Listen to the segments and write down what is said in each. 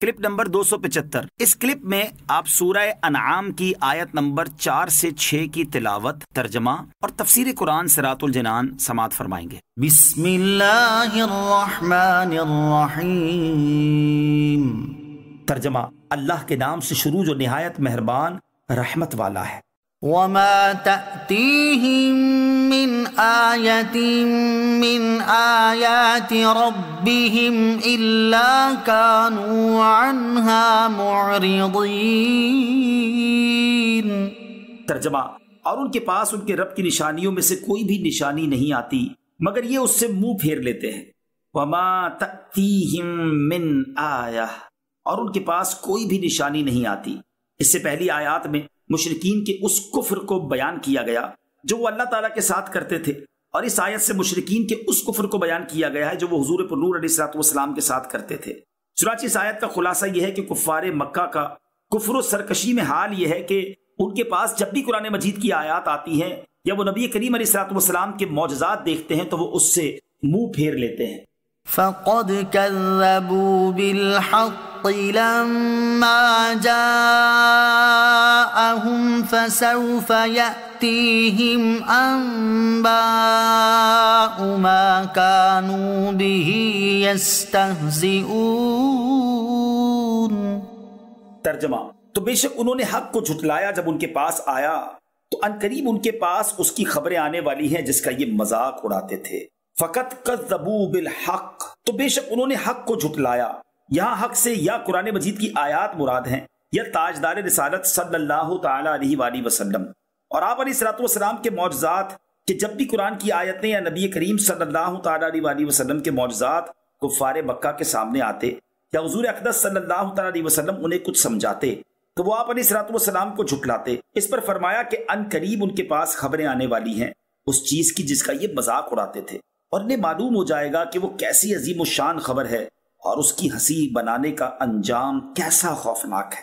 Clip number 275۔ اس clip میں آپ سورہ انعام کی آیت نمبر 4 سے 6 کی تلاوت، ترجمہ اور تفسیر قرآن صراط الجنان سماعت فرمائیں گے۔ بسم اللہ الرحمن الرحیم۔ ترجمہ: اللہ کے نام سے شروع جو نہایت مہربان رحمت والا ہے۔ وما تأتیہم من آیت من آیات ربہم الا کانوا عنہا معرضین۔ ترجمہ: اور ان کے پاس ان کے رب کی نشانیوں میں سے کوئی بھی نشانی نہیں آتی مگر یہ اس سے منہ پھیر لیتے ہیں۔ وما تأتیہم من آیہ، اور ان کے پاس کوئی بھی نشانی نہیں آتی۔ اس سے پہلی آیات میں مشرکین کے اس کفر کو بیان کیا گیا جو وہ اللہ تعالیٰ کے ساتھ کرتے تھے، اور اس آیت سے مشرکین کے اس کفر کو بیان کیا گیا ہے جو وہ حضور پر نور علیہ السلام کے ساتھ کرتے تھے۔ چنانچہ اس آیت کا خلاصہ یہ ہے کہ کفار مکہ کا کفر و سرکشی میں حال یہ ہے کہ ان کے پاس جب بھی قرآن مجید کی آیات آتی ہیں یا وہ نبی کریم علیہ السلام کے معجزات دیکھتے ہیں تو وہ اس سے منہ پھیر لیتے ہیں۔ فقد كذبوا بالحق لما جاءهم فسوف يأتيهم أنباء ما كانوا به يستهزئون۔ ترجمہ: تو بے شک انہوں نے حق کو جھٹلایا جب ان کے پاس آیا تو عنقریب ان کے پاس اس کی خبریں آنے والی ہیں جس کا یہ مذاق اڑاتے تھے۔ فقط کذبوا بالحق، تو بے شک انہوں نے حق کو جھٹلایا۔ یہاں حق سے یا قرآن مجید کی آیات مراد ہیں یا تاجدار رسالت صلی اللہ تعالی علیہ وآلہ وسلم اور آپ علیہ السلام کے معجزات، کہ جب بھی قرآن کی آیتیں یا نبی کریم صلی اللہ تعالی علیہ وآلہ وسلم کے معجزات کفار مکہ کے سامنے آتے یا حضور اقدس صلی اللہ تعالی علیہ وسلم انہیں کچھ سمجھاتے تو وہ آپ علیہ السلام کو جھٹلاتے۔ اس پر فرمایا کہ ان قریب ان کے پاس خبریں آنے والی ہیں اس چیز کی جس کا یہ مذاق اڑاتے تھے، اور انہیں معلوم ہو جائے گا کہ وہ کیسی عظیم الشان خبر ہے اور اس کی ہنسی بنانے کا انجام کیسا خوفناک ہے۔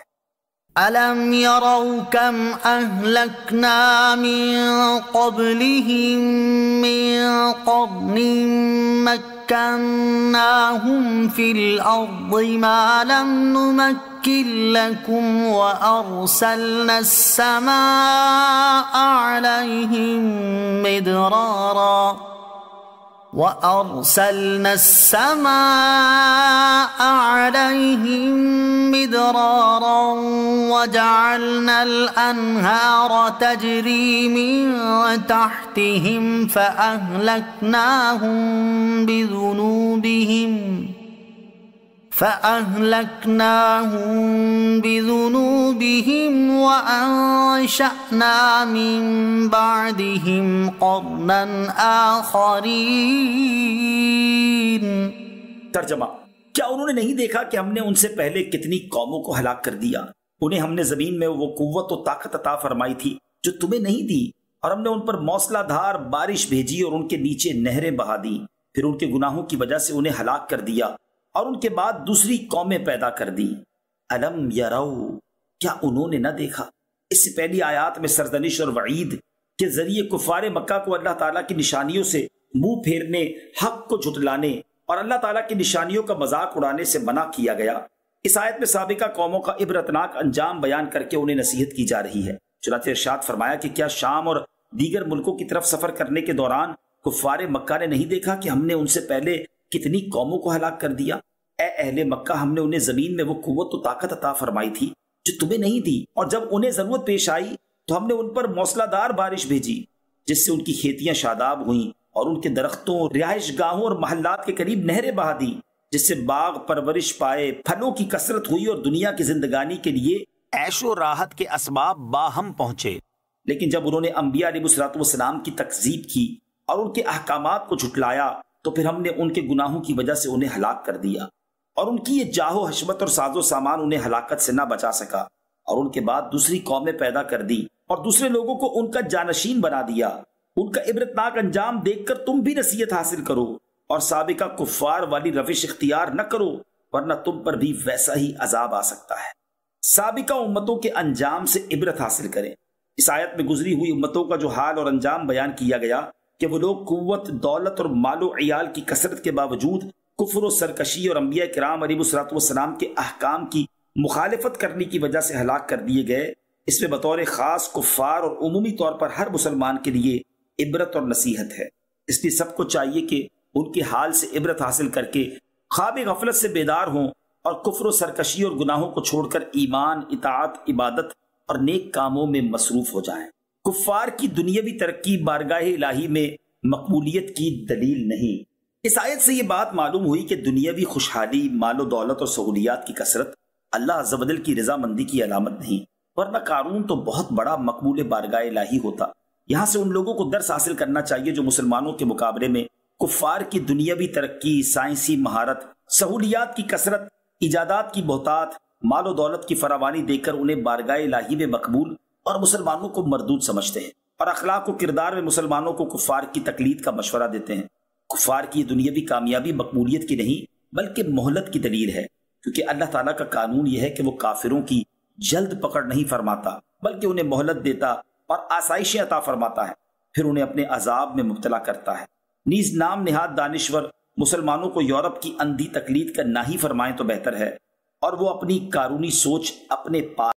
أَلَمْ يَرَوْا كَمْ أَهْلَكْنَا مِن قَبْلِهِم مِّن قَرْنٍ مَّكَّنَّاهُمْ فِي الْأَرْضِ مَا لَمْ نُمَكِّن لَّكُمْ وَأَرْسَلْنَا السَّمَاءَ عَلَيْهِم مِّدْرَارًا وَجَعَلْنَا الْأَنْهَارَ تَجْرِي مِن تَحْتِهِمْ فَأَهْلَكْنَاهُم بِذُنُوبِهِمْ وَأَنشَأْنَا مِن بَعْدِهِمْ قَرْنًا آخَرِينَ۔ ترجمہ: کیا انہوں نے نہیں دیکھا کہ ہم نے ان سے پہلے کتنی قوموں کو ہلاک کر دیا؟ انہیں ہم نے زمین میں وہ قوت و طاقت عطا فرمائی تھی جو تمہیں نہیں دی، اور ہم نے ان پر موسلا دھار بارش بھیجی اور ان کے نیچے نہریں بہا دی، پھر ان کے گناہوں کی وجہ سے انہیں ہلاک کر دیا اور ان کے بعد دوسری قومیں پیدا کر دی۔ الم یرو، کیا انہوں نے نہ دیکھا؟ اس سے پہلی آیات میں سرزنش اور وعید کے ذریعے کفار مکہ کو اللہ تعالیٰ کی نشانیوں سے منہ پھیرنے، حق کو جھٹلانے اور اللہ تعالیٰ کی نشانیوں کا مذاق اڑانے سے منع کیا گیا۔ اس آیت میں سابقہ قوموں کا عبرتناک انجام بیان کر کے انہیں نصیحت کی جا رہی ہے۔ چنانچہ ارشاد فرمایا کہ کیا شام اور دیگر ملکوں کی طرف سفر کرنے کے دوران کفار مکہ نے نہیں دیکھا کہ ہم نے ان سے پہلے کتنی قوموں کو ہلاک کر دیا؟ اے اہل مکہ، ہم نے انہیں زمین میں وہ قوت و طاقت عطا فرمائی تھی جو تمہیں نہیں دی، اور جب انہیں ضرورت پیش آئی تو ہم نے ان پر موسلا دار بارش بھیجی جس سے ان کی کھیتیاں شاداب ہوئیں اور ان کے درختوں، رہائش گاہوں اور محلات کے قریب نہریں بہا دی جس سے باغ پرورش پائے، پھلوں کی کثرت ہوئی اور دنیا کی زندگانی کے لیے عیش و راحت کے اسباب باہم پہنچے۔ لیکن جب انہوں نے انبیاء علیہ السلام کی تکذیب کی اور ان کے احکامات کو جھٹلایا تو پھر ہم نے ان کے گناہوں کی وجہ سے انہیں ہلاک کر دیا، اور ان کی یہ جاہ و حشمت اور ساز و سامان انہیں ہلاکت سے نہ بچا سکا، اور ان کے بعد دوسری قومیں پیدا کر دی اور دوسرے لوگوں کو ان کا جانشین بنا دیا۔ ان کا عبرتناک انجام دیکھ کر تم بھی نصیحت حاصل کرو اور سابقہ کفار والی روش اختیار نہ کرو، ورنہ تم پر بھی ویسا ہی عذاب آ سکتا ہے۔ سابقہ امتوں کے انجام سے عبرت حاصل کریں۔ اس آیت میں گزری ہوئی امتوں کا جو حال اور انجام بیان کیا گیا کہ وہ لوگ قوت، دولت اور مال و عیال کی کثرت کے باوجود کفر و سرکشی اور انبیاء کرام علیہم کے احکام کی مخالفت کرنے کی وجہ سے ہلاک کر دیے گئے، اس میں بطور خاص کفار اور عمومی طور پر ہر مسلمان کے لیے عبرت اور نصیحت ہے۔ اس لیے سب کو چاہیے کہ ان کے حال سے عبرت حاصل کر کے خواب غفلت سے بیدار ہوں اور کفر و سرکشی اور گناہوں کو چھوڑ کر ایمان، اطاعت، عبادت اور نیک کاموں میں مصروف ہو جائیں۔ کفار کی دنیاوی ترقی بارگاہ الہی میں مقبولیت کی دلیل نہیں۔ اس آیت سے یہ بات معلوم ہوئی کہ دنیاوی خوشحالی، مال و دولت اور سہولیات کی کثرت اللہ عز و جل کی رضامندی کی علامت نہیں، ورنہ قارون تو بہت بڑا مقبول بارگاہ الہی ہوتا۔ یہاں سے ان لوگوں کو درس حاصل کرنا چاہیے جو مسلمانوں کے مقابلے میں کفار کی دنیاوی ترقی، سائنسی مہارت، سہولیات کی کثرت، ایجادات کی بہتات، مال و دولت کی فراوانی دے کر انہیں بارگاہ الہی میں مقبول اور مسلمانوں کو مردود سمجھتے ہیں، اور اخلاق و کردار میں مسلمانوں کو کفار کی تقلید کا مشورہ دیتے ہیں۔ کفار کی دنیاوی کامیابی مقبولیت کی نہیں بلکہ مہلت کی دلیل ہے، کیونکہ اللہ تعالیٰ کا قانون یہ ہے کہ وہ کافروں کی جلد پکڑ نہیں فرماتا بلکہ انہیں مہلت دیتا اور آسائشیں عطا فرماتا ہے، پھر انہیں اپنے عذاب میں مبتلا کرتا ہے۔ نیز نام نہاد دانشور مسلمانوں کو یورپ کی اندھی تقلید کا نہ ہی فرمائیں تو بہتر ہے، اور وہ اپنی قارونی سوچ اپنے پاس